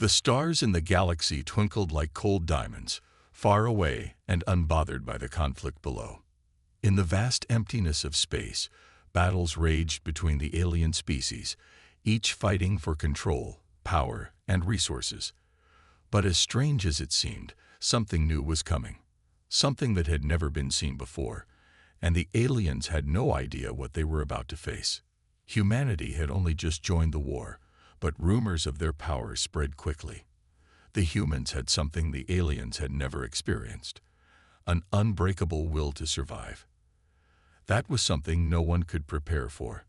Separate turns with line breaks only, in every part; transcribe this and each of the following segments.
The stars in the galaxy twinkled like cold diamonds, far away and unbothered by the conflict below. In the vast emptiness of space, battles raged between the alien species, each fighting for control, power, and resources. But as strange as it seemed, something new was coming, something that had never been seen before, and the aliens had no idea what they were about to face. Humanity had only just joined the war, but rumors of their power spread quickly. The humans had something the aliens had never experienced, an unbreakable will to survive. That was something no one could prepare for.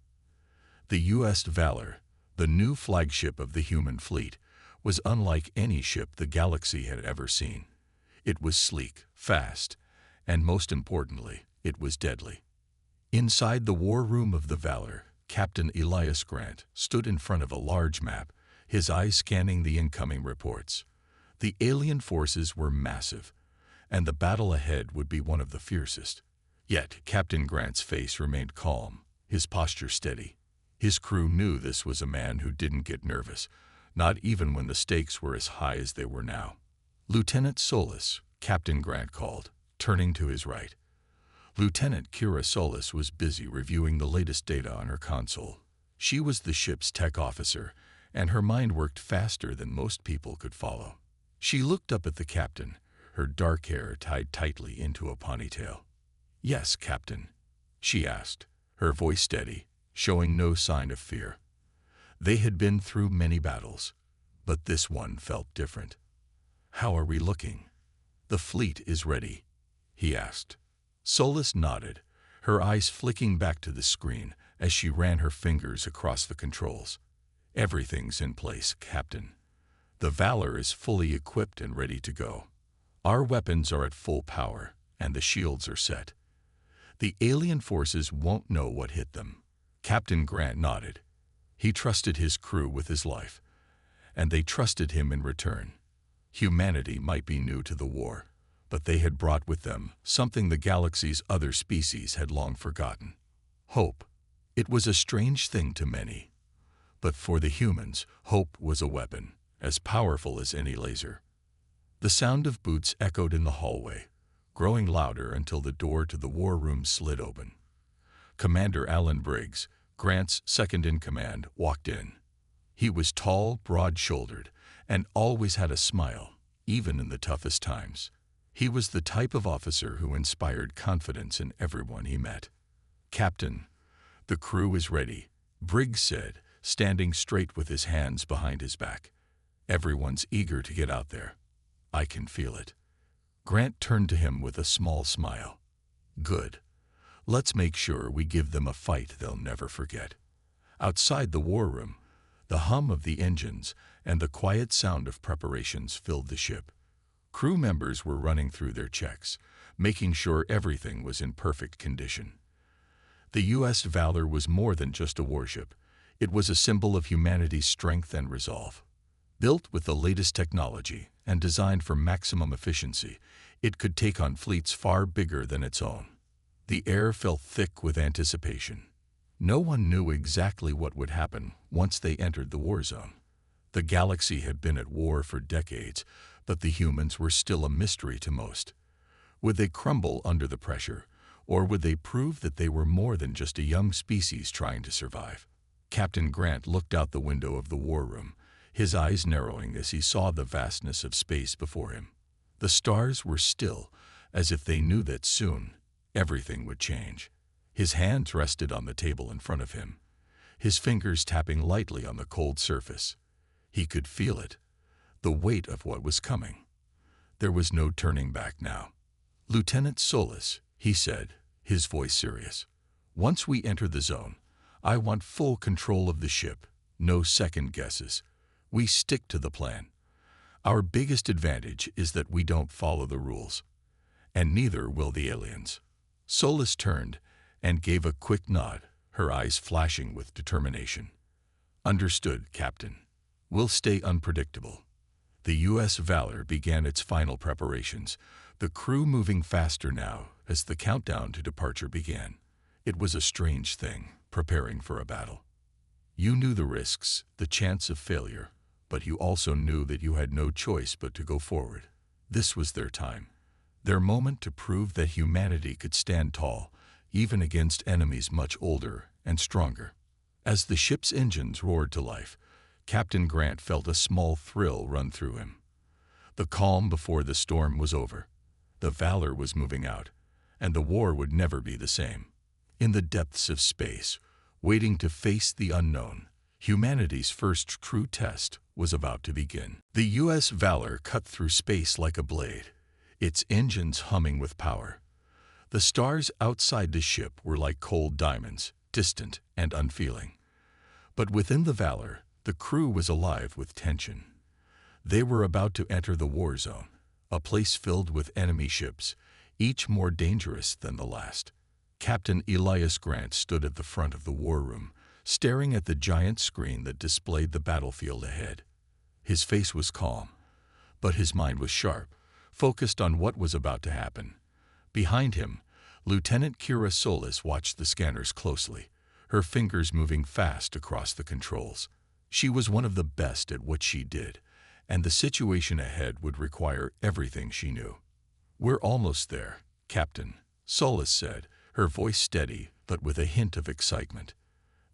The U.S. Valor, the new flagship of the human fleet, was unlike any ship the galaxy had ever seen. It was sleek, fast, and most importantly, it was deadly. Inside the war room of the Valor, Captain Elias Grant stood in front of a large map, his eyes scanning the incoming reports. The alien forces were massive, and the battle ahead would be one of the fiercest. Yet Captain Grant's face remained calm, his posture steady. His crew knew this was a man who didn't get nervous, not even when the stakes were as high as they were now. "Lieutenant Solis," Captain Grant called, turning to his right. Lieutenant Kira Solis was busy reviewing the latest data on her console. She was the ship's tech officer, and her mind worked faster than most people could follow. She looked up at the captain, her dark hair tied tightly into a ponytail. "Yes, Captain," she asked, her voice steady, showing no sign of fear. They had been through many battles, but this one felt different. "How are we looking?" "The fleet is ready," he asked. Solis nodded, her eyes flicking back to the screen as she ran her fingers across the controls. "Everything's in place, Captain. The Valor is fully equipped and ready to go. Our weapons are at full power, and the shields are set. The alien forces won't know what hit them." Captain Grant nodded. He trusted his crew with his life, and they trusted him in return. Humanity might be new to the war, but they had brought with them something the galaxy's other species had long forgotten: hope. It was a strange thing to many, but for the humans, hope was a weapon, as powerful as any laser. The sound of boots echoed in the hallway, growing louder until the door to the war room slid open. Commander Alan Briggs, Grant's second-in-command, walked in. He was tall, broad-shouldered, and always had a smile, even in the toughest times. He was the type of officer who inspired confidence in everyone he met. "Captain, the crew is ready," Briggs said, standing straight with his hands behind his back. "Everyone's eager to get out there. I can feel it." Grant turned to him with a small smile. "Good. Let's make sure we give them a fight they'll never forget." Outside the war room, the hum of the engines and the quiet sound of preparations filled the ship. Crew members were running through their checks, making sure everything was in perfect condition. The U.S. Valor was more than just a warship. It was a symbol of humanity's strength and resolve. Built with the latest technology and designed for maximum efficiency, it could take on fleets far bigger than its own. The air felt thick with anticipation. No one knew exactly what would happen once they entered the war zone. The galaxy had been at war for decades, but the humans were still a mystery to most. Would they crumble under the pressure, or would they prove that they were more than just a young species trying to survive? Captain Grant looked out the window of the war room, his eyes narrowing as he saw the vastness of space before him. The stars were still, as if they knew that soon everything would change. His hands rested on the table in front of him, his fingers tapping lightly on the cold surface. He could feel it, the weight of what was coming. There was no turning back now. "Lieutenant Solis," he said, his voice serious, "once we enter the zone, I want full control of the ship, no second guesses. We stick to the plan. Our biggest advantage is that we don't follow the rules, and neither will the aliens." Solis turned and gave a quick nod, her eyes flashing with determination. "Understood, Captain. We'll stay unpredictable." The U.S. Valor began its final preparations, the crew moving faster now as the countdown to departure began. It was a strange thing, preparing for a battle. You knew the risks, the chance of failure, but you also knew that you had no choice but to go forward. This was their time, their moment to prove that humanity could stand tall, even against enemies much older and stronger. As the ship's engines roared to life, Captain Grant felt a small thrill run through him. The calm before the storm was over. The Valor was moving out, and the war would never be the same. In the depths of space, waiting to face the unknown, humanity's first true test was about to begin. The U.S. Valor cut through space like a blade, its engines humming with power. The stars outside the ship were like cold diamonds, distant and unfeeling. But within the Valor, the crew was alive with tension. They were about to enter the war zone, a place filled with enemy ships, each more dangerous than the last. Captain Elias Grant stood at the front of the war room, staring at the giant screen that displayed the battlefield ahead. His face was calm, but his mind was sharp, focused on what was about to happen. Behind him, Lieutenant Kira Solis watched the scanners closely, her fingers moving fast across the controls. She was one of the best at what she did, and the situation ahead would require everything she knew. "We're almost there, Captain," Solis said, her voice steady but with a hint of excitement.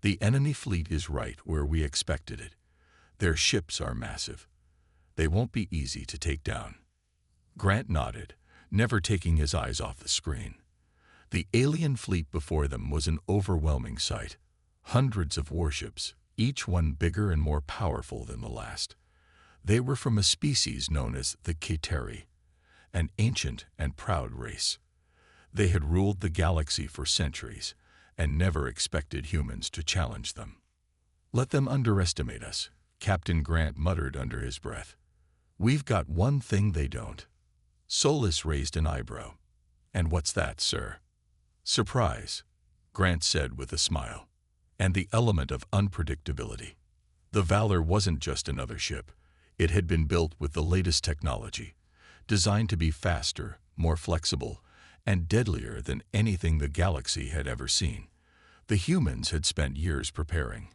"The enemy fleet is right where we expected it. Their ships are massive. They won't be easy to take down." Grant nodded, never taking his eyes off the screen. The alien fleet before them was an overwhelming sight. Hundreds of warships, each one bigger and more powerful than the last. They were from a species known as the Kiteri, an ancient and proud race. They had ruled the galaxy for centuries and never expected humans to challenge them. "Let them underestimate us," Captain Grant muttered under his breath. "We've got one thing they don't." Solis raised an eyebrow. "And what's that, sir?" "Surprise," Grant said with a smile, "and the element of unpredictability." The Valor wasn't just another ship. It had been built with the latest technology, designed to be faster, more flexible, and deadlier than anything the galaxy had ever seen. The humans had spent years preparing,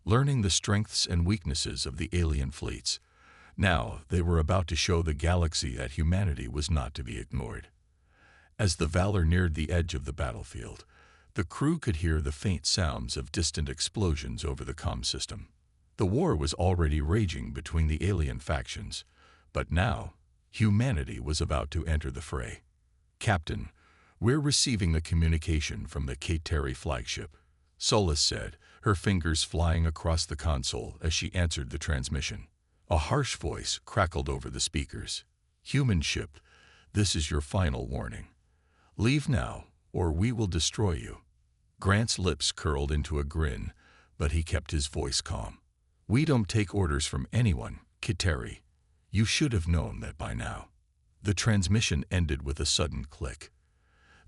learning the strengths and weaknesses of the alien fleets. Now they were about to show the galaxy that humanity was not to be ignored. As the Valor neared the edge of the battlefield, the crew could hear the faint sounds of distant explosions over the comm system. The war was already raging between the alien factions, but now humanity was about to enter the fray. "Captain, we're receiving a communication from the Kiteri flagship," Solis said, her fingers flying across the console as she answered the transmission. A harsh voice crackled over the speakers. "Human ship, this is your final warning. Leave now, or we will destroy you." Grant's lips curled into a grin, but he kept his voice calm. "We don't take orders from anyone, Kiteri. You should have known that by now." The transmission ended with a sudden click.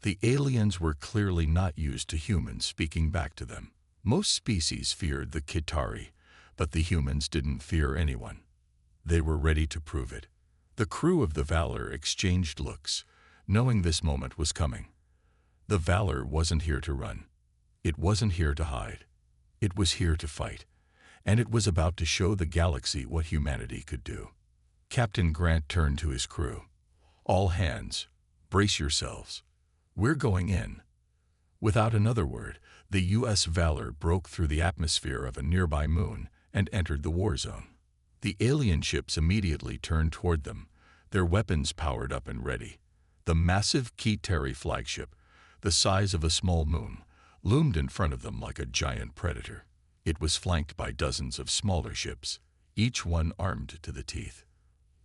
The aliens were clearly not used to humans speaking back to them. Most species feared the Kitari, but the humans didn't fear anyone. They were ready to prove it. The crew of the Valor exchanged looks, knowing this moment was coming. The Valor wasn't here to run. It wasn't here to hide. It was here to fight, and it was about to show the galaxy what humanity could do. Captain Grant turned to his crew. "All hands, brace yourselves. We're going in." Without another word, the U.S. Valor broke through the atmosphere of a nearby moon and entered the war zone. The alien ships immediately turned toward them, their weapons powered up and ready. The massive Kiteri flagship, the size of a small moon, loomed in front of them like a giant predator. It was flanked by dozens of smaller ships, each one armed to the teeth.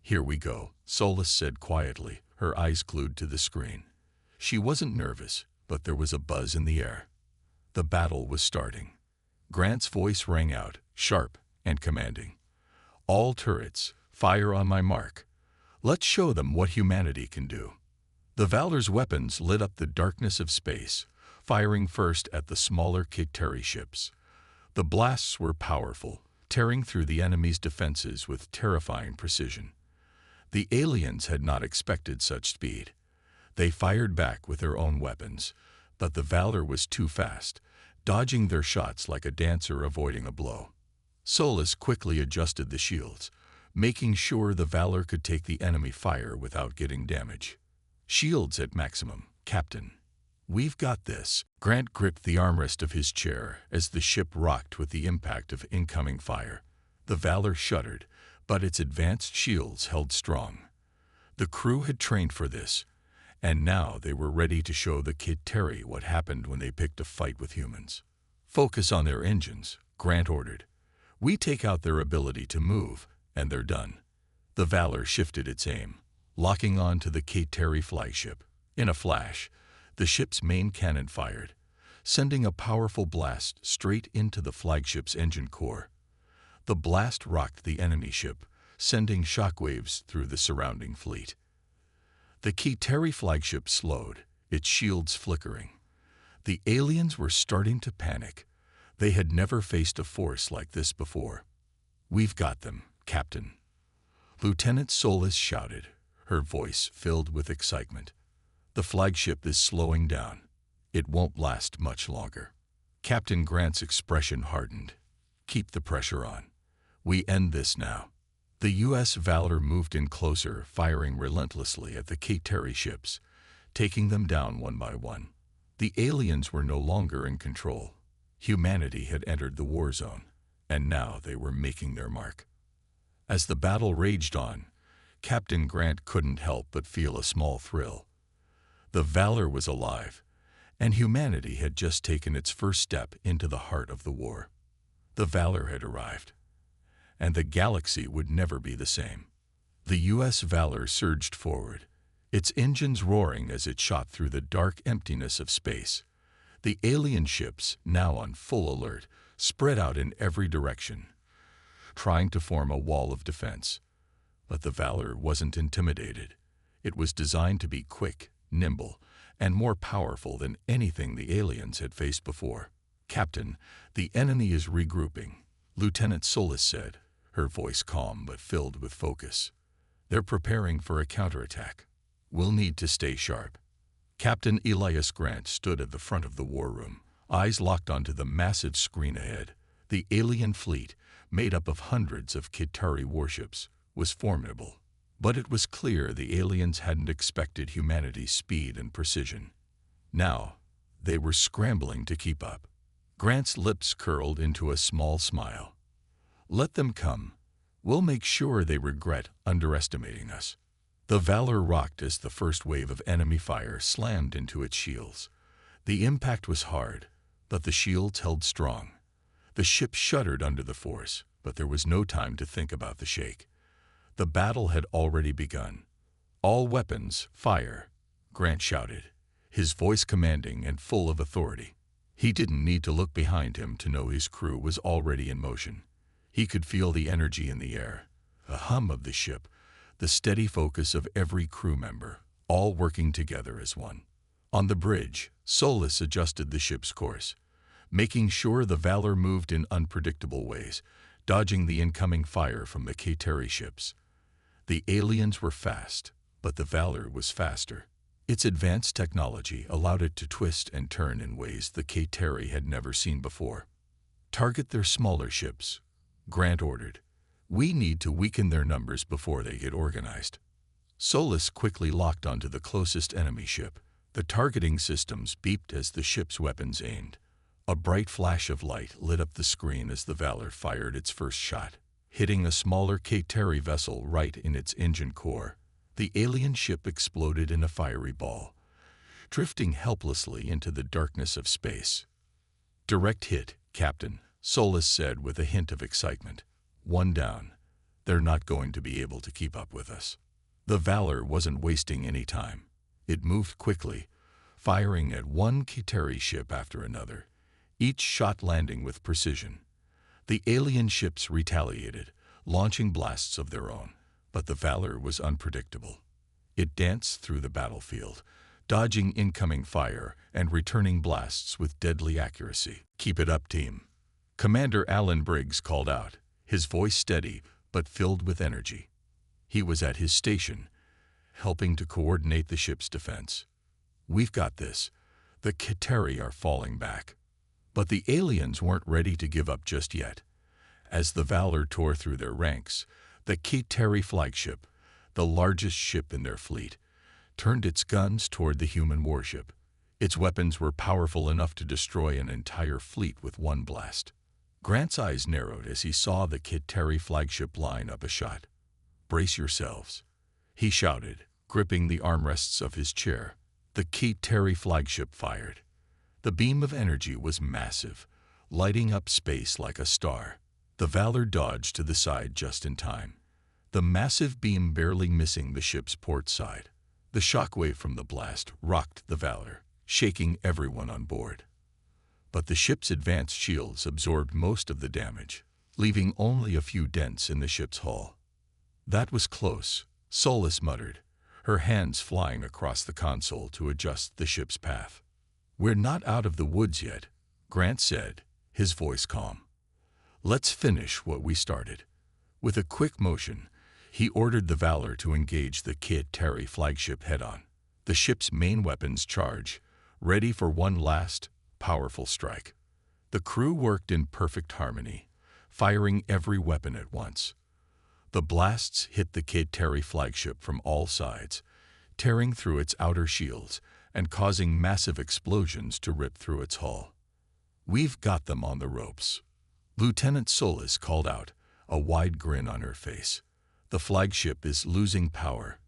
"Here we go," Solis said quietly, her eyes glued to the screen. She wasn't nervous, but there was a buzz in the air. The battle was starting. Grant's voice rang out, sharp and commanding. "All turrets, fire on my mark. Let's show them what humanity can do." The Valor's weapons lit up the darkness of space, firing first at the smaller Kiteri ships. The blasts were powerful, tearing through the enemy's defenses with terrifying precision. The aliens had not expected such speed. They fired back with their own weapons, but the Valor was too fast, dodging their shots like a dancer avoiding a blow. Solis quickly adjusted the shields, making sure the Valor could take the enemy fire without getting damage. "Shields at maximum, Captain. We've got this." Grant gripped the armrest of his chair as the ship rocked with the impact of incoming fire. The Valor shuddered, but its advanced shields held strong. The crew had trained for this, and now they were ready to show the Kid Terry what happened when they picked a fight with humans. "Focus on their engines," Grant ordered. "We take out their ability to move, and they're done." The Valor shifted its aim, locking on to the Kid Terry flagship. In a flash, the ship's main cannon fired, sending a powerful blast straight into the flagship's engine core. The blast rocked the enemy ship, sending shockwaves through the surrounding fleet. The Kid Terry flagship slowed, its shields flickering. The aliens were starting to panic. They had never faced a force like this before. "We've got them, Captain." Lieutenant Solis shouted, her voice filled with excitement. "The flagship is slowing down. It won't last much longer." Captain Grant's expression hardened. "Keep the pressure on. We end this now." The U.S. Valor moved in closer, firing relentlessly at the Kid Terry ships, taking them down one by one. The aliens were no longer in control. Humanity had entered the war zone, and now they were making their mark. As the battle raged on, Captain Grant couldn't help but feel a small thrill. The Valor was alive, and humanity had just taken its first step into the heart of the war. The Valor had arrived, and the galaxy would never be the same. The U.S. Valor surged forward, its engines roaring as it shot through the dark emptiness of space. The alien ships, now on full alert, spread out in every direction, trying to form a wall of defense. But the Valor wasn't intimidated. It was designed to be quick, nimble, and more powerful than anything the aliens had faced before. "Captain, the enemy is regrouping," Lieutenant Solis said, her voice calm but filled with focus. "They're preparing for a counterattack. We'll need to stay sharp." Captain Elias Grant stood at the front of the war room, eyes locked onto the massive screen ahead. The alien fleet, made up of hundreds of Kid Terry warships, was formidable. But it was clear the aliens hadn't expected humanity's speed and precision. Now, they were scrambling to keep up. Grant's lips curled into a small smile. "Let them come. We'll make sure they regret underestimating us." The Valor rocked as the first wave of enemy fire slammed into its shields. The impact was hard, but the shields held strong. The ship shuddered under the force, but there was no time to think about the shake. The battle had already begun. "All weapons, fire," Grant shouted, his voice commanding and full of authority. He didn't need to look behind him to know his crew was already in motion. He could feel the energy in the air, the hum of the ship, the steady focus of every crew member, all working together as one. On the bridge, Solis adjusted the ship's course, making sure the Valor moved in unpredictable ways, dodging the incoming fire from the Kid Terry ships. The aliens were fast, but the Valor was faster. Its advanced technology allowed it to twist and turn in ways the Kid Terry had never seen before. "Target their smaller ships," Grant ordered. "We need to weaken their numbers before they get organized." Solis quickly locked onto the closest enemy ship. The targeting systems beeped as the ship's weapons aimed. A bright flash of light lit up the screen as the Valor fired its first shot, hitting a smaller Kid Terry vessel right in its engine core. The alien ship exploded in a fiery ball, drifting helplessly into the darkness of space. "Direct hit, Captain," Solis said with a hint of excitement. "One down. They're not going to be able to keep up with us." The Valor wasn't wasting any time. It moved quickly, firing at one Kid Terry ship after another, each shot landing with precision. The alien ships retaliated, launching blasts of their own, but the Valor was unpredictable. It danced through the battlefield, dodging incoming fire and returning blasts with deadly accuracy. "Keep it up, team," Commander Alan Briggs called out, his voice steady but filled with energy. He was at his station, helping to coordinate the ship's defense. "We've got this. The Kid Terry are falling back." But the aliens weren't ready to give up just yet. As the Valor tore through their ranks, The Kiteri flagship, the largest ship in their fleet, turned its guns toward the human warship. Its weapons were powerful enough to destroy an entire fleet with one blast. Grant's eyes narrowed as he saw the Kiteri flagship line up a shot. "Brace yourselves," he shouted, gripping the armrests of his chair. The Kiteri flagship fired. The beam of energy was massive, lighting up space like a star. The Valor dodged to the side just in time, the massive beam barely missing the ship's port side. The shockwave from the blast rocked the Valor, shaking everyone on board. But the ship's advanced shields absorbed most of the damage, leaving only a few dents in the ship's hull. "That was close," Solus muttered, her hands flying across the console to adjust the ship's path. "We're not out of the woods yet," Grant said, his voice calm. "Let's finish what we started." With a quick motion, he ordered the Valor to engage the Kiteri flagship head-on. The ship's main weapons charge, ready for one last, powerful strike. The crew worked in perfect harmony, firing every weapon at once. The blasts hit the Kiteri flagship from all sides, tearing through its outer shields and causing massive explosions to rip through its hull. "We've got them on the ropes," Lieutenant Solus called out, a wide grin on her face. "The flagship is losing power.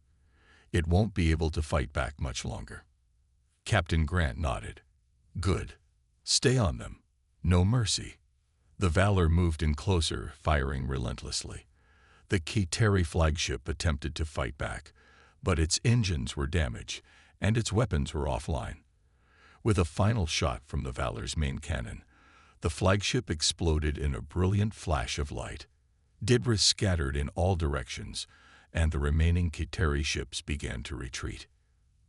It won't be able to fight back much longer." Captain Grant nodded. "Good. Stay on them. No mercy." The Valor moved in closer, firing relentlessly. The Kiteri flagship attempted to fight back, but its engines were damaged and its weapons were offline. With a final shot from the Valor's main cannon, the flagship exploded in a brilliant flash of light. Debris scattered in all directions, and the remaining Kiteri ships began to retreat.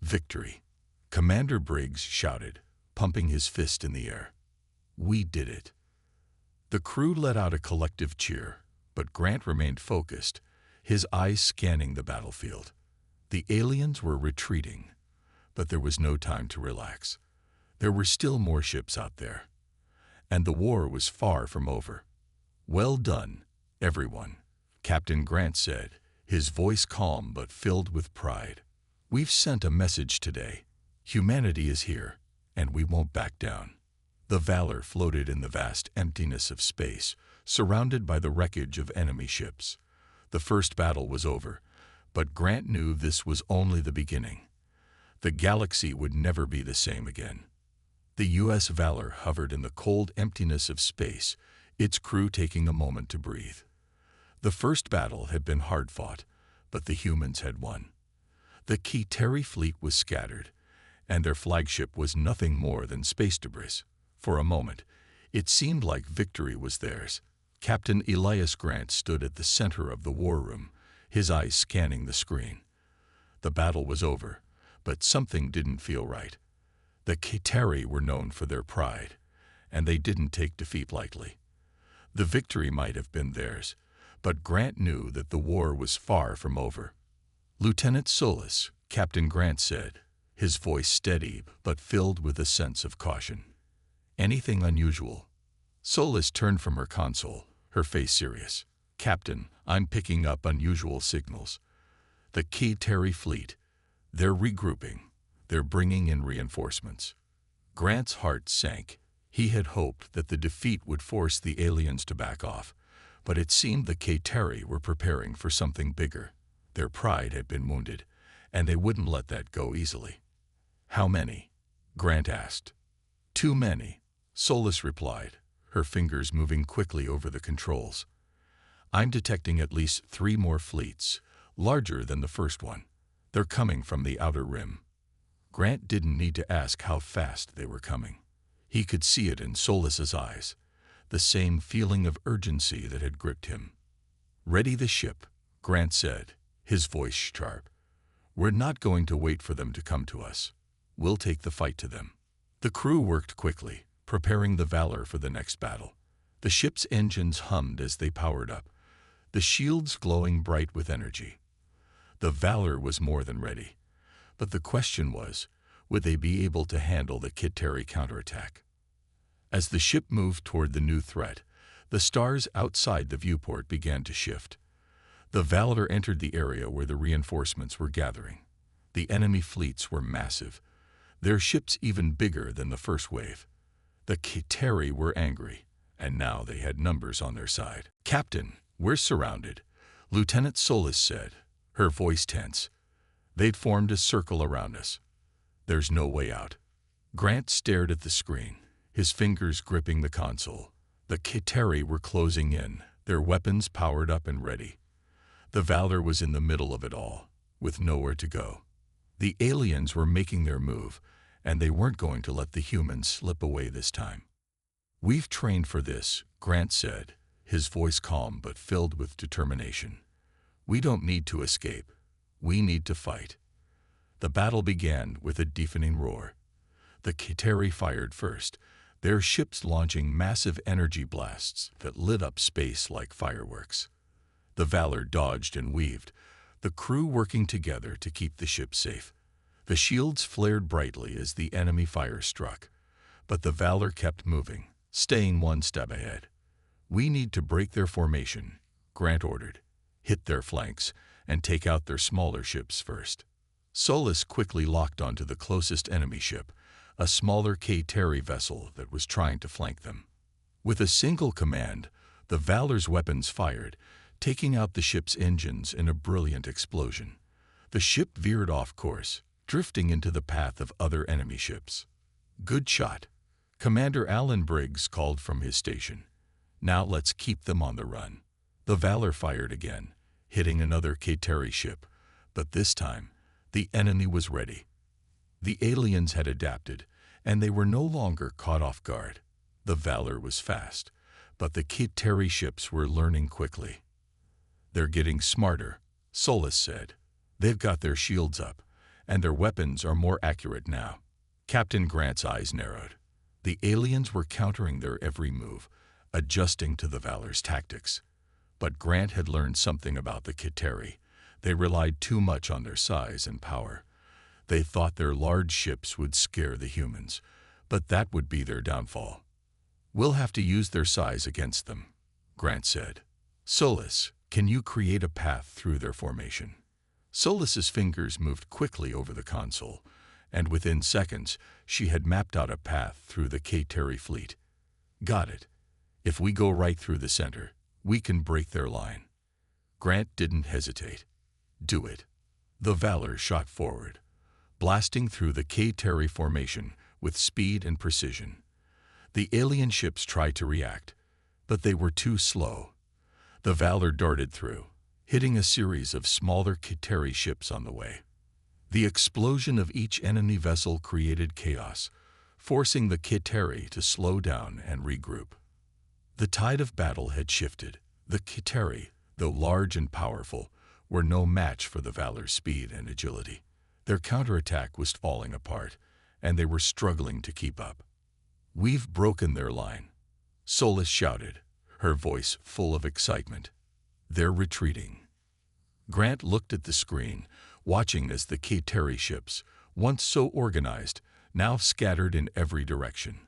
"Victory!" Commander Briggs shouted, pumping his fist in the air. "We did it." The crew let out a collective cheer, but Grant remained focused, his eyes scanning the battlefield. The aliens were retreating, but there was no time to relax. There were still more ships out there, and the war was far from over. "Well done, everyone," Captain Grant said, his voice calm but filled with pride. "We've sent a message today. Humanity is here, and we won't back down." The Valor floated in the vast emptiness of space, surrounded by the wreckage of enemy ships. The first battle was over, but Grant knew this was only the beginning. The galaxy would never be the same again. The U.S. Valor hovered in the cold emptiness of space, its crew taking a moment to breathe. The first battle had been hard-fought, but the humans had won. The Kiteri fleet was scattered, and their flagship was nothing more than space debris. For a moment, it seemed like victory was theirs. Captain Elias Grant stood at the center of the war room, his eyes scanning the screen. The battle was over, but something didn't feel right. The Kiteri were known for their pride, and they didn't take defeat lightly. The victory might have been theirs, but Grant knew that the war was far from over. "Lieutenant Solus," Captain Grant said, his voice steady but filled with a sense of caution. "Anything unusual?" Solus turned from her console, her face serious. "Captain, I'm picking up unusual signals. The Kiteri fleet, they're regrouping. They're bringing in reinforcements." Grant's heart sank. He had hoped that the defeat would force the aliens to back off, but it seemed the Kiteri were preparing for something bigger. Their pride had been wounded, and they wouldn't let that go easily. "How many?" Grant asked. "Too many," Solus replied, her fingers moving quickly over the controls. "I'm detecting at least 3 more fleets, larger than the first one. They're coming from the outer rim." Grant didn't need to ask how fast they were coming. He could see it in Solus's eyes, the same feeling of urgency that had gripped him. "Ready the ship," Grant said, his voice sharp. "We're not going to wait for them to come to us. We'll take the fight to them." The crew worked quickly, preparing the Valor for the next battle. The ship's engines hummed as they powered up, the shields glowing bright with energy. The Valor was more than ready, but the question was, would they be able to handle the Kiteri counterattack? As the ship moved toward the new threat, the stars outside the viewport began to shift. The Valor entered the area where the reinforcements were gathering. The enemy fleets were massive, their ships even bigger than the first wave. The Kiteri were angry, and now they had numbers on their side. "Captain, we're surrounded," Lieutenant Solis said, her voice tense. "They'd formed a circle around us. There's no way out." Grant stared at the screen, his fingers gripping the console. The Kiteri were closing in, their weapons powered up and ready. The Valor was in the middle of it all, with nowhere to go. The aliens were making their move, and they weren't going to let the humans slip away this time. "We've trained for this," Grant said, his voice calm but filled with determination. "We don't need to escape. We need to fight." The battle began with a deafening roar. The Kiteri fired first, their ships launching massive energy blasts that lit up space like fireworks. The Valor dodged and weaved, the crew working together to keep the ship safe. The shields flared brightly as the enemy fire struck, but the Valor kept moving, staying one step ahead. "We need to break their formation," Grant ordered. "Hit their flanks and take out their smaller ships first." Solis quickly locked onto the closest enemy ship, a smaller Kiteri vessel that was trying to flank them. With a single command, the Valor's weapons fired, taking out the ship's engines in a brilliant explosion. The ship veered off course, drifting into the path of other enemy ships. "Good shot," Commander Alan Briggs called from his station. "Now let's keep them on the run." The Valor fired again, hitting another Kiteri ship, but this time, the enemy was ready. The aliens had adapted, and they were no longer caught off guard. The Valor was fast, but the Kiteri ships were learning quickly. "They're getting smarter," Solis said. "They've got their shields up, and their weapons are more accurate now." Captain Grant's eyes narrowed. The aliens were countering their every move, adjusting to the Valor's tactics. But Grant had learned something about the Kiteri. They relied too much on their size and power. They thought their large ships would scare the humans, but that would be their downfall. "We'll have to use their size against them," Grant said. "Solis, can you create a path through their formation?" Solis's fingers moved quickly over the console, and within seconds she had mapped out a path through the Kiteri fleet. "Got it. If we go right through the center, we can break their line." Grant didn't hesitate. "Do it." The Valor shot forward, blasting through the Kiteri formation with speed and precision. The alien ships tried to react, but they were too slow. The Valor darted through, hitting a series of smaller Kiteri ships on the way. The explosion of each enemy vessel created chaos, forcing the Kiteri to slow down and regroup. The tide of battle had shifted. The Kiteri, though large and powerful, were no match for the Valor's speed and agility. Their counterattack was falling apart, and they were struggling to keep up. "We've broken their line," Solis shouted, her voice full of excitement. "They're retreating." Grant looked at the screen, watching as the Kiteri ships, once so organized, now scattered in every direction.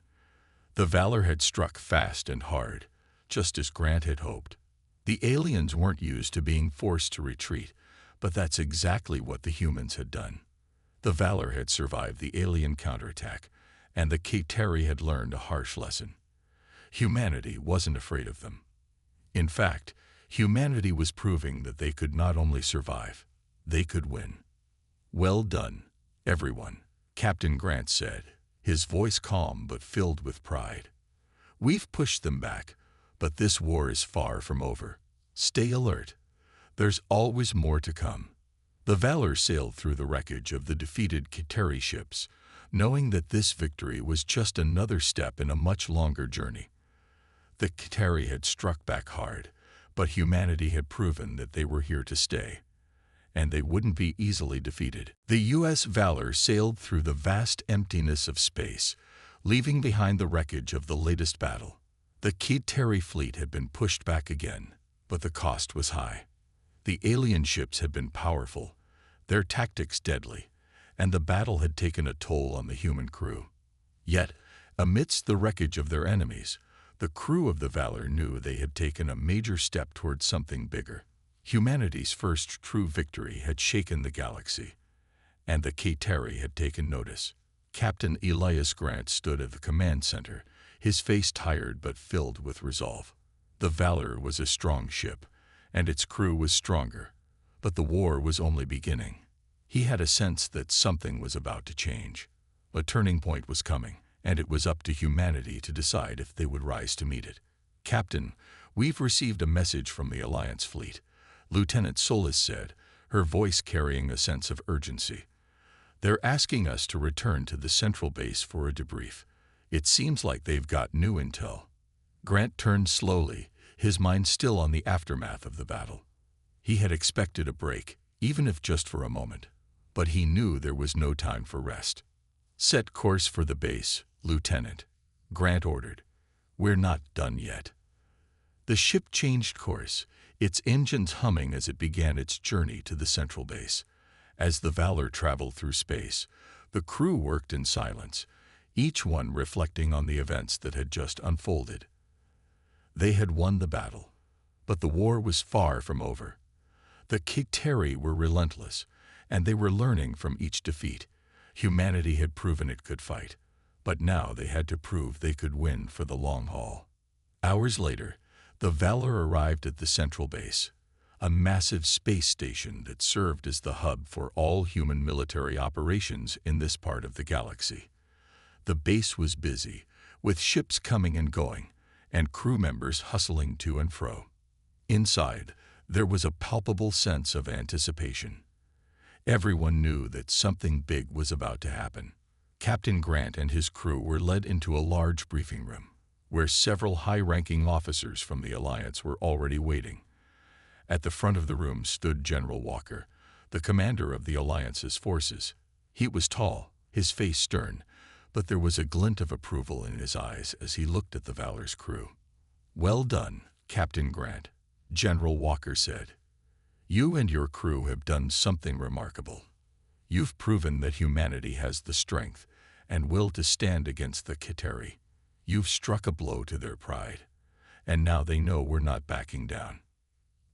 The Valor had struck fast and hard, just as Grant had hoped. The aliens weren't used to being forced to retreat, but that's exactly what the humans had done. The Valor had survived the alien counterattack, and the Kiteri had learned a harsh lesson. Humanity wasn't afraid of them. In fact, humanity was proving that they could not only survive, they could win. "Well done, everyone," Captain Grant said, his voice calm but filled with pride. "We've pushed them back, but this war is far from over. Stay alert. There's always more to come." The Valor sailed through the wreckage of the defeated Kiteri ships, knowing that this victory was just another step in a much longer journey. The Kiteri had struck back hard, but humanity had proven that they were here to stay, and they wouldn't be easily defeated. The U.S. Valor sailed through the vast emptiness of space, leaving behind the wreckage of the latest battle. The Kiteri fleet had been pushed back again, but the cost was high. The alien ships had been powerful, their tactics deadly, and the battle had taken a toll on the human crew. Yet, amidst the wreckage of their enemies, the crew of the Valor knew they had taken a major step towards something bigger. Humanity's first true victory had shaken the galaxy, and the Kateri had taken notice. Captain Elias Grant stood at the command center, his face tired but filled with resolve. The Valor was a strong ship, and its crew was stronger, but the war was only beginning. He had a sense that something was about to change. A turning point was coming, and it was up to humanity to decide if they would rise to meet it. "Captain, we've received a message from the Alliance fleet," Lieutenant Solis said, her voice carrying a sense of urgency. "They're asking us to return to the central base for a debrief. It seems like they've got new intel." Grant turned slowly, his mind still on the aftermath of the battle. He had expected a break, even if just for a moment, but he knew there was no time for rest. "Set course for the base, Lieutenant," Grant ordered. "We're not done yet." The ship changed course, its engines humming as it began its journey to the central base. As the Valor traveled through space, the crew worked in silence, each one reflecting on the events that had just unfolded. They had won the battle, but the war was far from over. The Kateri were relentless, and they were learning from each defeat. Humanity had proven it could fight, but now they had to prove they could win for the long haul. Hours later, the Valor arrived at the central base, a massive space station that served as the hub for all human military operations in this part of the galaxy. The base was busy, with ships coming and going, and crew members hustling to and fro. Inside, there was a palpable sense of anticipation. Everyone knew that something big was about to happen. Captain Grant and his crew were led into a large briefing room, where several high-ranking officers from the Alliance were already waiting. At the front of the room stood General Walker, the commander of the Alliance's forces. He was tall, his face stern, but there was a glint of approval in his eyes as he looked at the Valor's crew. "Well done, Captain Grant," General Walker said. "You and your crew have done something remarkable. You've proven that humanity has the strength and will to stand against the Kateri. You've struck a blow to their pride, and now they know we're not backing down."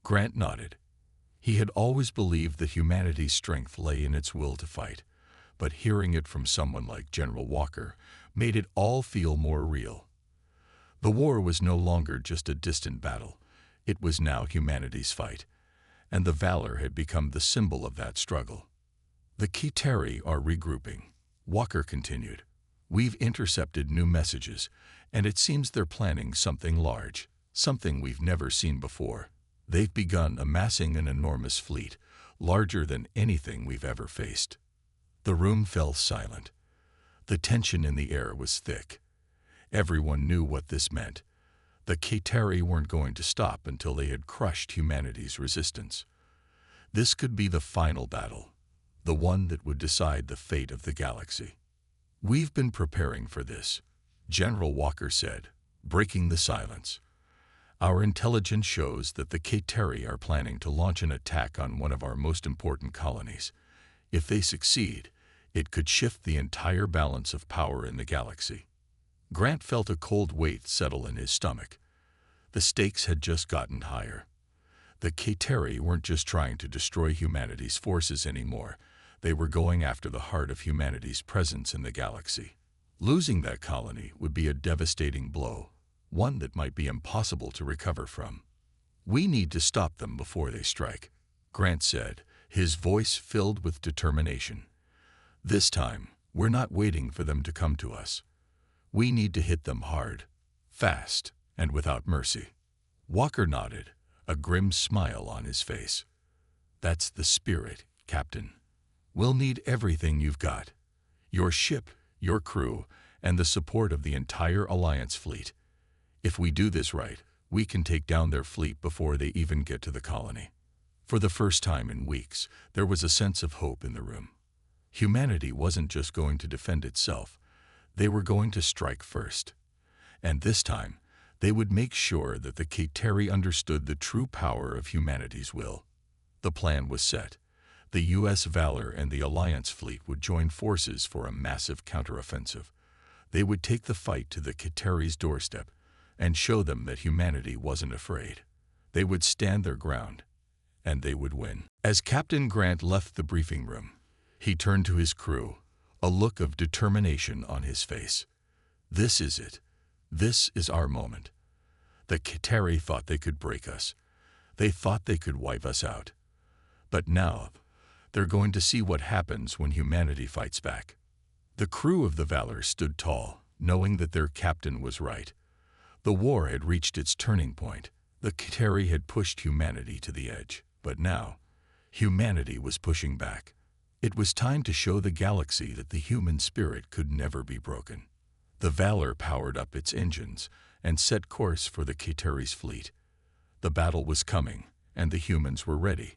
Grant nodded. He had always believed that humanity's strength lay in its will to fight, but hearing it from someone like General Walker made it all feel more real. The war was no longer just a distant battle. It was now humanity's fight, and the Valor had become the symbol of that struggle. "The Kateri are regrouping," Walker continued. "We've intercepted new messages, and it seems they're planning something large, something we've never seen before. They've begun amassing an enormous fleet, larger than anything we've ever faced." The room fell silent. The tension in the air was thick. Everyone knew what this meant. The Kateri weren't going to stop until they had crushed humanity's resistance. This could be the final battle, the one that would decide the fate of the galaxy. "We've been preparing for this," General Walker said, breaking the silence. "Our intelligence shows that the Kateri are planning to launch an attack on one of our most important colonies. If they succeed, it could shift the entire balance of power in the galaxy." Grant felt a cold weight settle in his stomach. The stakes had just gotten higher. The Kateri weren't just trying to destroy humanity's forces anymore. They were going after the heart of humanity's presence in the galaxy. Losing that colony would be a devastating blow, one that might be impossible to recover from. "We need to stop them before they strike," Grant said, his voice filled with determination. "This time, we're not waiting for them to come to us. We need to hit them hard, fast, and without mercy." Walker nodded, a grim smile on his face. "That's the spirit, Captain. We'll need everything you've got. Your ship, your crew, and the support of the entire Alliance fleet. If we do this right, we can take down their fleet before they even get to the colony." For the first time in weeks, there was a sense of hope in the room. Humanity wasn't just going to defend itself. They were going to strike first. And this time, they would make sure that the Kateri understood the true power of humanity's will. The plan was set. The U.S. Valor and the Alliance fleet would join forces for a massive counteroffensive. They would take the fight to the Kateri's doorstep and show them that humanity wasn't afraid. They would stand their ground, and they would win. As Captain Grant left the briefing room, he turned to his crew, a look of determination on his face. This is it. This is our moment. The Kitari thought they could break us. They thought they could wipe us out. But now, they're going to see what happens when humanity fights back. The crew of the Valor stood tall, knowing that their captain was right. The war had reached its turning point. The Kitari had pushed humanity to the edge. But now, humanity was pushing back. It was time to show the galaxy that the human spirit could never be broken. The Valor powered up its engines and set course for the Kitari's fleet. The battle was coming, and the humans were ready.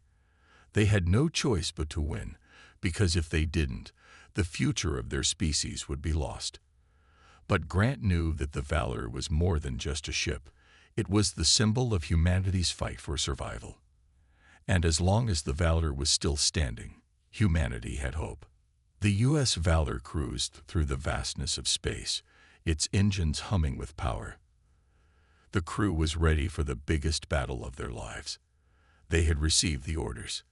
They had no choice but to win, because if they didn't, the future of their species would be lost. But Grant knew that the Valor was more than just a ship. It was the symbol of humanity's fight for survival. And as long as the Valor was still standing, humanity had hope. The U.S. Valor cruised through the vastness of space, its engines humming with power. The crew was ready for the biggest battle of their lives. They had received the orders.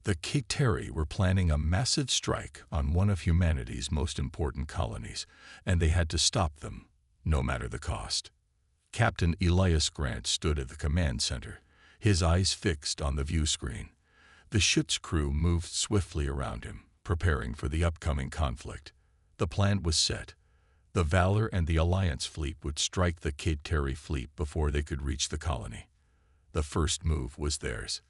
The Kitari were planning a massive strike on one of humanity's most important colonies, and they had to stop them, no matter the cost. Captain Elias Grant stood at the command center, his eyes fixed on the view screen. The ship's crew moved swiftly around him, preparing for the upcoming conflict. The plan was set. The Valor and the Alliance fleet would strike the Kitari fleet before they could reach the colony. The first move was theirs.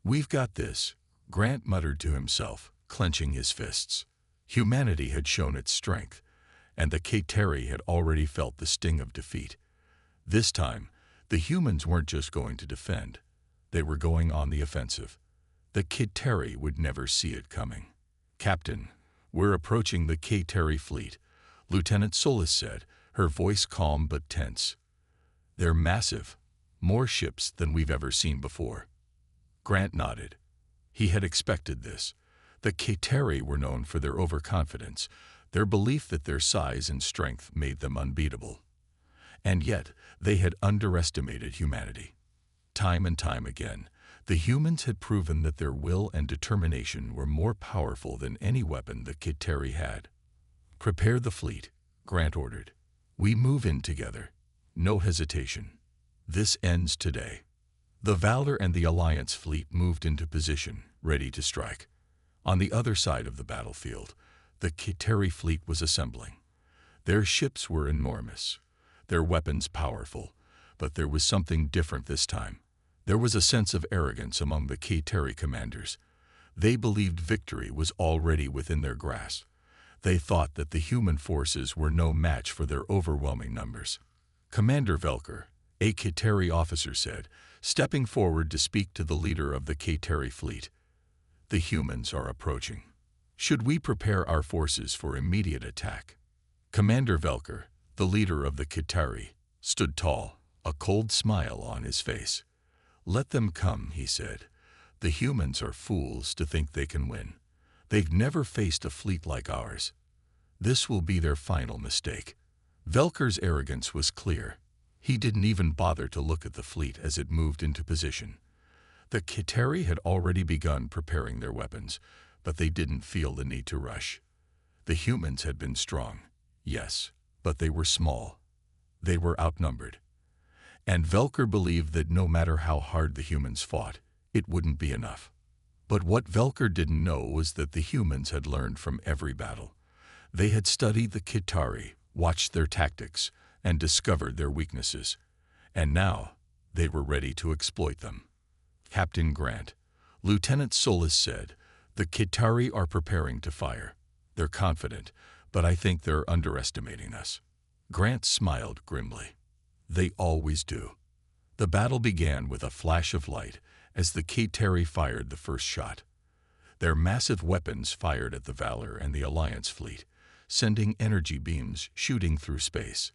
"We've got this," Grant muttered to himself, clenching his fists. Humanity had shown its strength, and the Kitari had already felt the sting of defeat. This time, the humans weren't just going to defend. They were going on the offensive. The Kitari would never see it coming. "Captain, we're approaching the Kitari fleet," Lieutenant Solis said, her voice calm but tense. "They're massive, more ships than we've ever seen before." Grant nodded. He had expected this. The Kitari were known for their overconfidence, their belief that their size and strength made them unbeatable. And yet, they had underestimated humanity. Time and time again, the humans had proven that their will and determination were more powerful than any weapon the Kitari had. "Prepare the fleet," Grant ordered. "We move in together. No hesitation. This ends today." The Valor and the Alliance fleet moved into position, ready to strike. On the other side of the battlefield, the Kitari fleet was assembling. Their ships were enormous, their weapons powerful, but there was something different this time. There was a sense of arrogance among the Kitari commanders. They believed victory was already within their grasp. They thought that the human forces were no match for their overwhelming numbers. Commander Velker, a Kitari officer, said, stepping forward to speak to the leader of the Kitari fleet. "The humans are approaching. Should we prepare our forces for immediate attack?" Commander Velker, the leader of the Kitari, stood tall, a cold smile on his face. "Let them come," he said. "The humans are fools to think they can win. They've never faced a fleet like ours. This will be their final mistake." Velker's arrogance was clear. He didn't even bother to look at the fleet as it moved into position. The Kitari had already begun preparing their weapons, but they didn't feel the need to rush. The humans had been strong, yes, but they were small. They were outnumbered. And Velker believed that no matter how hard the humans fought, it wouldn't be enough. But what Velker didn't know was that the humans had learned from every battle. They had studied the Kitari, watched their tactics, and discovered their weaknesses. And now, they were ready to exploit them. "Captain Grant," Lieutenant Solis said, "the Kitari are preparing to fire. They're confident, but I think they're underestimating us." Grant smiled grimly. "They always do." The battle began with a flash of light as the Kitari fired the first shot. Their massive weapons fired at the Valor and the Alliance fleet, sending energy beams shooting through space.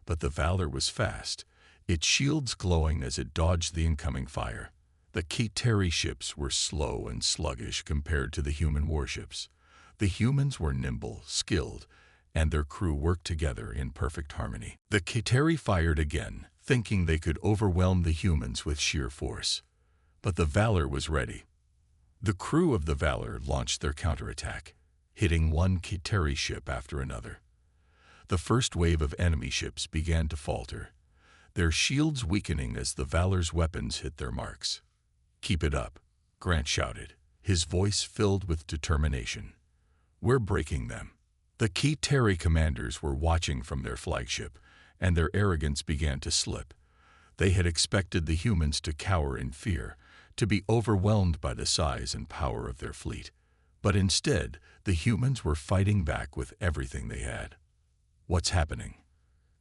But the Valor was fast, its shields glowing as it dodged the incoming fire. The Kitari ships were slow and sluggish compared to the human warships. The humans were nimble, skilled, and their crew worked together in perfect harmony. The Kitari fired again, thinking they could overwhelm the humans with sheer force. But the Valor was ready. The crew of the Valor launched their counterattack, hitting one Kiteri ship after another. The first wave of enemy ships began to falter, their shields weakening as the Valor's weapons hit their marks. "Keep it up," Grant shouted, his voice filled with determination. "We're breaking them." The Kiteri commanders were watching from their flagship, and their arrogance began to slip. They had expected the humans to cower in fear, to be overwhelmed by the size and power of their fleet. But instead, the humans were fighting back with everything they had. "What's happening?"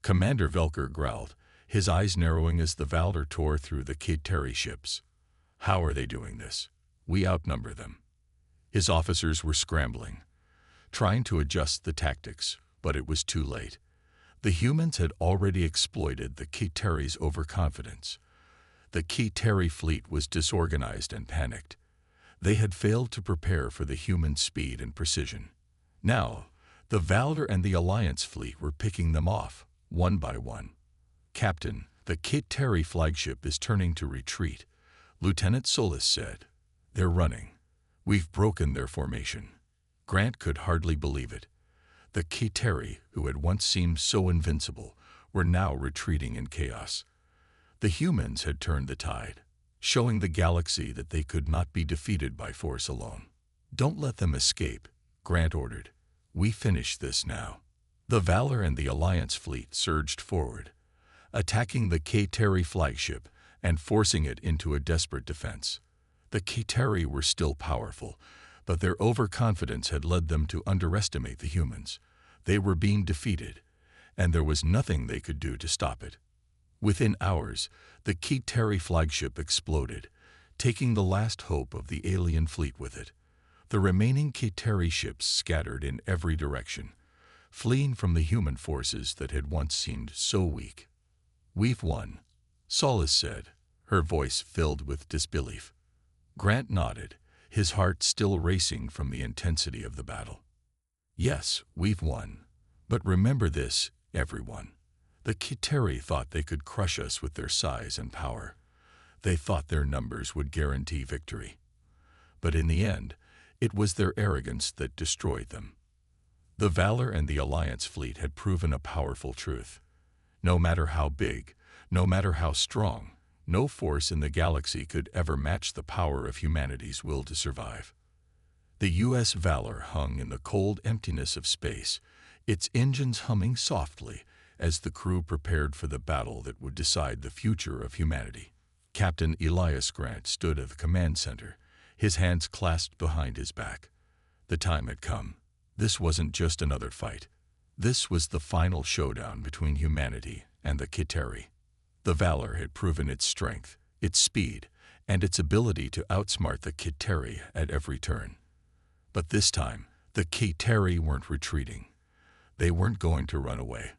Commander Velker growled, his eyes narrowing as the Valor tore through the Kiteri ships. "How are they doing this? We outnumber them." His officers were scrambling, trying to adjust the tactics, but it was too late. The humans had already exploited the Kiteri's overconfidence. The Kiteri fleet was disorganized and panicked. They had failed to prepare for the human speed and precision. Now, the Valor and the Alliance fleet were picking them off, one by one. "Captain, the Kiteri flagship is turning to retreat," Lieutenant Solis said. "They're running. We've broken their formation." Grant could hardly believe it. The Kiteri, who had once seemed so invincible, were now retreating in chaos. The humans had turned the tide, showing the galaxy that they could not be defeated by force alone. "Don't let them escape," Grant ordered. "We finish this now." The Valor and the Alliance fleet surged forward, attacking the Kiteri flagship and forcing it into a desperate defense. The Kiteri were still powerful, but their overconfidence had led them to underestimate the humans. They were being defeated, and there was nothing they could do to stop it. Within hours, the Kiteri flagship exploded, taking the last hope of the alien fleet with it. The remaining Kiteri ships scattered in every direction, fleeing from the human forces that had once seemed so weak. "We've won," Solis said, her voice filled with disbelief. Grant nodded, his heart still racing from the intensity of the battle. "Yes, we've won. But remember this, everyone. The Kiteri thought they could crush us with their size and power. They thought their numbers would guarantee victory. But in the end, it was their arrogance that destroyed them." The Valor and the Alliance fleet had proven a powerful truth. No matter how big, no matter how strong, no force in the galaxy could ever match the power of humanity's will to survive. The U.S. Valor hung in the cold emptiness of space, its engines humming softly as the crew prepared for the battle that would decide the future of humanity. Captain Elias Grant stood at the command center, his hands clasped behind his back. The time had come. This wasn't just another fight. This was the final showdown between humanity and the Kiteri. The Valor had proven its strength, its speed, and its ability to outsmart the Kiteri at every turn. But this time, the Kiteri weren't retreating. They weren't going to run away.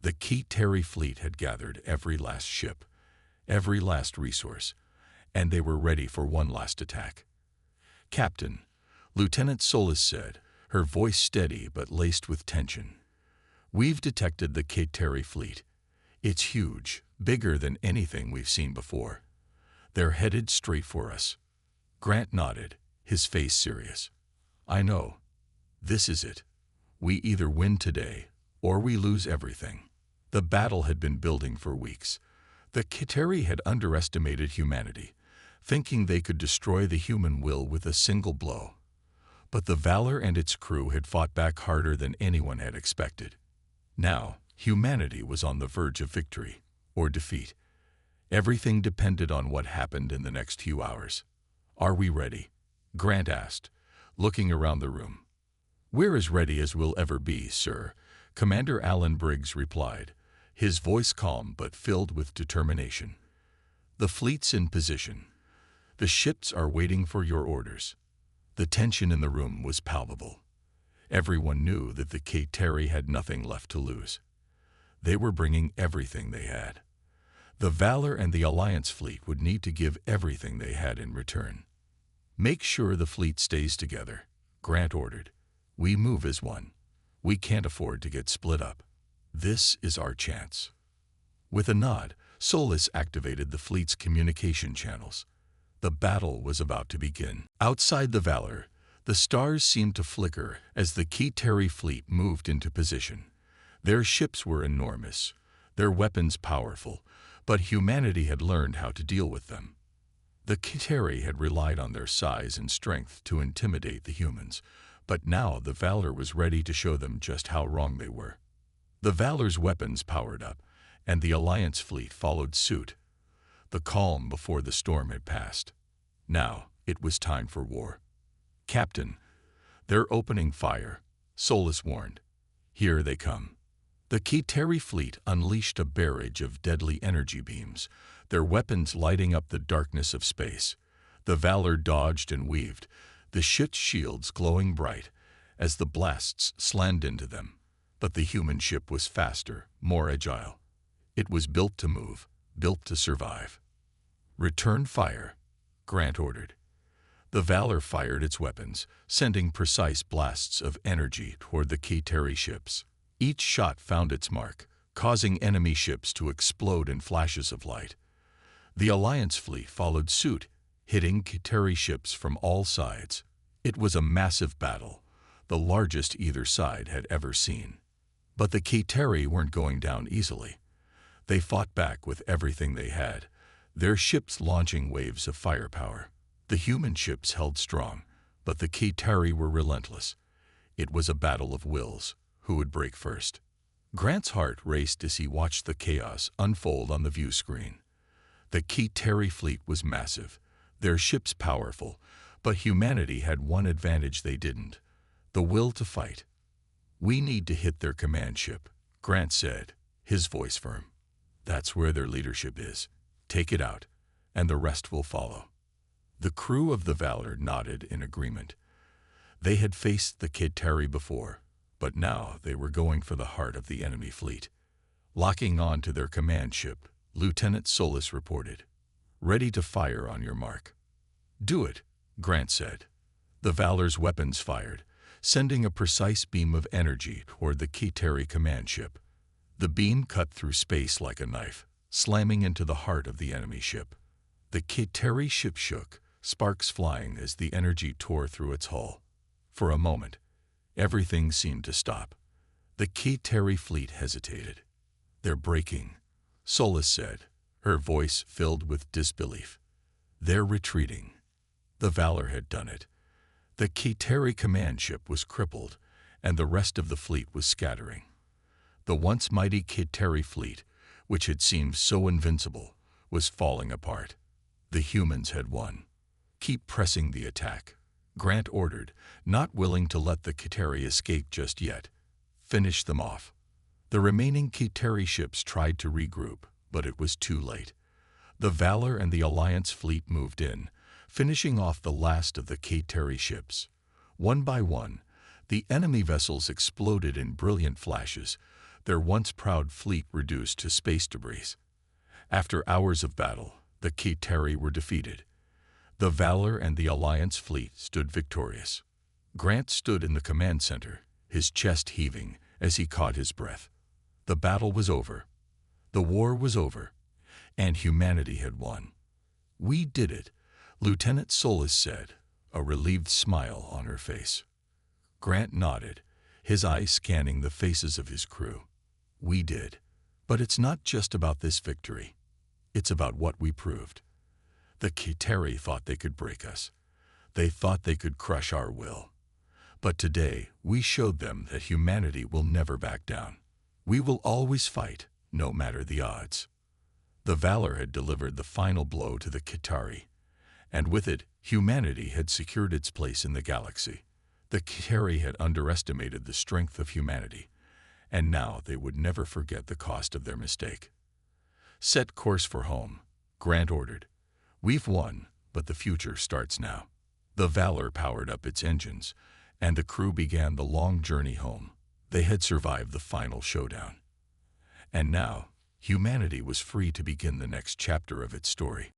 The Kiteri fleet had gathered every last ship, every last resource, and they were ready for one last attack. "Captain," Lieutenant Solis said, her voice steady but laced with tension. "We've detected the Kiteri fleet. It's huge, bigger than anything we've seen before. They're headed straight for us." Grant nodded, his face serious. "I know. This is it. We either win today, or we lose everything." The battle had been building for weeks. The Kiteri had underestimated humanity, thinking they could destroy the human will with a single blow. But the Valor and its crew had fought back harder than anyone had expected. Now, humanity was on the verge of victory, or defeat. Everything depended on what happened in the next few hours. "Are we ready?" Grant asked, looking around the room. "We're as ready as we'll ever be, sir," Commander Alan Briggs replied, his voice calm but filled with determination. "The fleet's in position. The ships are waiting for your orders." The tension in the room was palpable. Everyone knew that the Kiteri had nothing left to lose. They were bringing everything they had. The Valor and the Alliance fleet would need to give everything they had in return. "Make sure the fleet stays together," Grant ordered. "We move as one. We can't afford to get split up. This is our chance." With a nod, Solis activated the fleet's communication channels. The battle was about to begin. Outside the Valor, the stars seemed to flicker as the Kitari fleet moved into position. Their ships were enormous, their weapons powerful, but humanity had learned how to deal with them. The Kitari had relied on their size and strength to intimidate the humans, but now the Valor was ready to show them just how wrong they were. The Valor's weapons powered up, and the Alliance fleet followed suit. The calm before the storm had passed. Now it was time for war. "Captain, they're opening fire," Solus warned. "Here they come." The Kitari fleet unleashed a barrage of deadly energy beams, their weapons lighting up the darkness of space. The Valor dodged and weaved, the ship's shields glowing bright as the blasts slammed into them. But the human ship was faster, more agile. It was built to move, built to survive. "Return fire," Grant ordered. The Valor fired its weapons, sending precise blasts of energy toward the Kitari ships. Each shot found its mark, causing enemy ships to explode in flashes of light. The Alliance fleet followed suit, hitting Kitari ships from all sides. It was a massive battle, the largest either side had ever seen. But the Kitari weren't going down easily. They fought back with everything they had, their ships launching waves of firepower. The human ships held strong, but the Kitari were relentless. It was a battle of wills. Who would break first? Grant's heart raced as he watched the chaos unfold on the view screen. The Kitari fleet was massive, their ships powerful, but humanity had one advantage they didn't: the will to fight. "We need to hit their command ship," Grant said, his voice firm. "That's where their leadership is. Take it out, and the rest will follow." The crew of the Valor nodded in agreement. They had faced the Kitari before, but now they were going for the heart of the enemy fleet. Locking on to their command ship, Lieutenant Solus reported, "Ready to fire on your mark." "Do it," Grant said. The Valor's weapons fired, sending a precise beam of energy toward the Kitari command ship. The beam cut through space like a knife, slamming into the heart of the enemy ship. The Kitari ship shook, sparks flying as the energy tore through its hull. For a moment, everything seemed to stop. The Kitari fleet hesitated. "They're breaking," Solus said, her voice filled with disbelief. "They're retreating." The Valor had done it. The Kitari command ship was crippled, and the rest of the fleet was scattering. The once mighty Kitari fleet, which had seemed so invincible, was falling apart. The humans had won. "Keep pressing the attack," Grant ordered, not willing to let the Kitari escape just yet. "Finish them off." The remaining Kitari ships tried to regroup, but it was too late. The Valor and the Alliance fleet moved in, finishing off the last of the Kitari ships. One by one, the enemy vessels exploded in brilliant flashes, their once proud fleet reduced to space debris. After hours of battle, the Kitari were defeated. The Valor and the Alliance fleet stood victorious. Grant stood in the command center, his chest heaving as he caught his breath. The battle was over. The war was over, and humanity had won. "We did it," Lieutenant Solus said, a relieved smile on her face. Grant nodded, his eyes scanning the faces of his crew. "We did. But it's not just about this victory. It's about what we proved. The Kitari thought they could break us. They thought they could crush our will. But today, we showed them that humanity will never back down. We will always fight, no matter the odds." The Valor had delivered the final blow to the Kitari, and with it, humanity had secured its place in the galaxy. The Kitari had underestimated the strength of humanity, and now they would never forget the cost of their mistake. "Set course for home," Grant ordered. "We've won, but the future starts now." The Valor powered up its engines, and the crew began the long journey home. They had survived the final showdown. And now, humanity was free to begin the next chapter of its story.